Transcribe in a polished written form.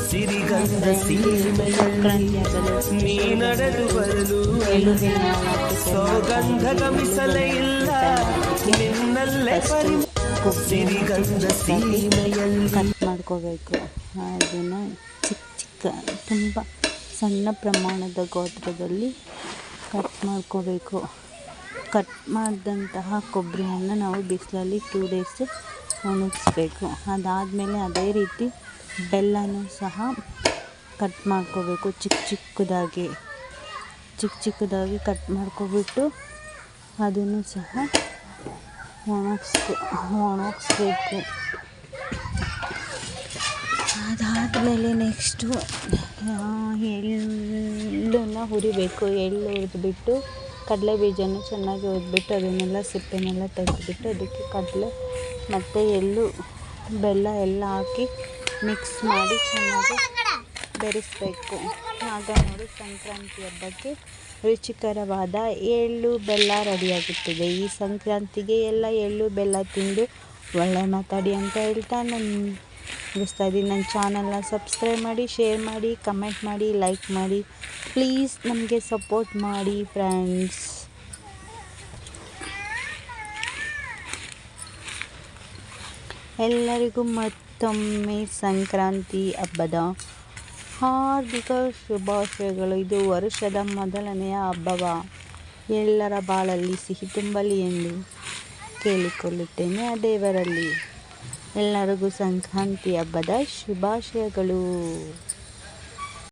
ಸಿರಿಗಂಧ ಸೀಮೆಯಲ್ಲಿ ನೀ ನಡೆದು ಬರಲು ಸೌಗಂಧ ಗಮಿಸಲೇ ಇಲ್ಲ ನಿನ್ನಲ್ಲೇ ಸಿರಿಗಂಧ ಸೀಮೆಯಲ್ಲಿ ಕಟ್ ಮಾಡ್ಕೋಬೇಕು. ಅದನ್ನು ಚಿಕ್ಕ ತುಂಬ ಸಣ್ಣ ಪ್ರಮಾಣದ ಗಾತ್ರದಲ್ಲಿ ಕಟ್ ಮಾಡ್ಕೋಬೇಕು. ಕಟ್ ಮಾಡಿದಂತಹ ಕೊಬ್ಬರಿಯನ್ನು ನಾವು ಬಿಸಿಲಲ್ಲಿ 2 days ಒಣಗಿಸ್ಬೇಕು. ಅದಾದಮೇಲೆ ಅದೇ ರೀತಿ ಬೆಲ್ಲನೂ ಸಹ ಕಟ್ ಮಾಡ್ಕೋಬೇಕು. ಚಿಕ್ಕದಾಗಿ ಕಟ್ ಮಾಡ್ಕೊಬಿಟ್ಟು ಅದನ್ನು ಸಹ ಒಣಗಿಸ್ಬೇಕು. ಅದಾದಮೇಲೆ ನೆಕ್ಸ್ಟು ಎಳ್ಳನ್ನು ಹುರಿಬೇಕು. ಎಳ್ಳು ಹುರಿದ್ಬಿಟ್ಟು ಕಡಲೆ ಬೀಜನ ಚೆನ್ನಾಗಿ ಹುರಿದ್ಬಿಟ್ಟು ಅದನ್ನೆಲ್ಲ ಸಿಪ್ಪೆನೆಲ್ಲ ತೆಗೆದುಬಿಟ್ಟು ಅದಕ್ಕೆ ಕಡಲೆ ಮತ್ತು ಎಳ್ಳು ಬೆಲ್ಲ ಎಲ್ಲ ಹಾಕಿ ಮಿಕ್ಸ್ ಮಾಡಿ ಚೆನ್ನಾಗಿ ಬೆರೆಸಬೇಕು. ಆಗ ನೋಡಿ ಸಂಕ್ರಾಂತಿ ಹಬ್ಬಕ್ಕೆ ರುಚಿಕರವಾದ ಎಳ್ಳು ಬೆಲ್ಲ ರೆಡಿಯಾಗುತ್ತದೆ. ಈ ಸಂಕ್ರಾಂತಿಗೆ ಎಲ್ಲ ಎಳ್ಳು ಬೆಲ್ಲ ತಿಂದು ಒಳ್ಳೆ ಮಾತಾಡಿ ಅಂತ ಹೇಳ್ತಾ ನಾನು ಮುಗಿಸ್ತಾ ಇದ್ದೀನಿ. ನನ್ನ ಚಾನಲ್ನ ಸಬ್ಸ್ಕ್ರೈಬ್ ಮಾಡಿ, ಶೇರ್ ಮಾಡಿ, ಕಮೆಂಟ್ ಮಾಡಿ, ಲೈಕ್ ಮಾಡಿ. ಪ್ಲೀಸ್ ನಮಗೆ ಸಪೋರ್ಟ್ ಮಾಡಿ ಫ್ರೆಂಡ್ಸ್. ಎಲ್ಲರಿಗೂ ಮತ್ತೊಮ್ಮೆ ಸಂಕ್ರಾಂತಿ ಹಬ್ಬದ ಹಾರ್ದಿಕ ಶುಭಾಶಯಗಳು. ಇದು ವರ್ಷದ ಮೊದಲನೆಯ ಹಬ್ಬವ ಎಲ್ಲರ ಬಾಳಲ್ಲಿ ಸಿಹಿ ತುಂಬಲಿ ಎಂದು ಕೇಳಿಕೊಳ್ಳುತ್ತೇನೆ ಆ ದೇವರಲ್ಲಿ. ಎಲ್ಲರಿಗೂ ಸಂಕ್ರಾಂತಿ ಹಬ್ಬದ ಶುಭಾಶಯಗಳು.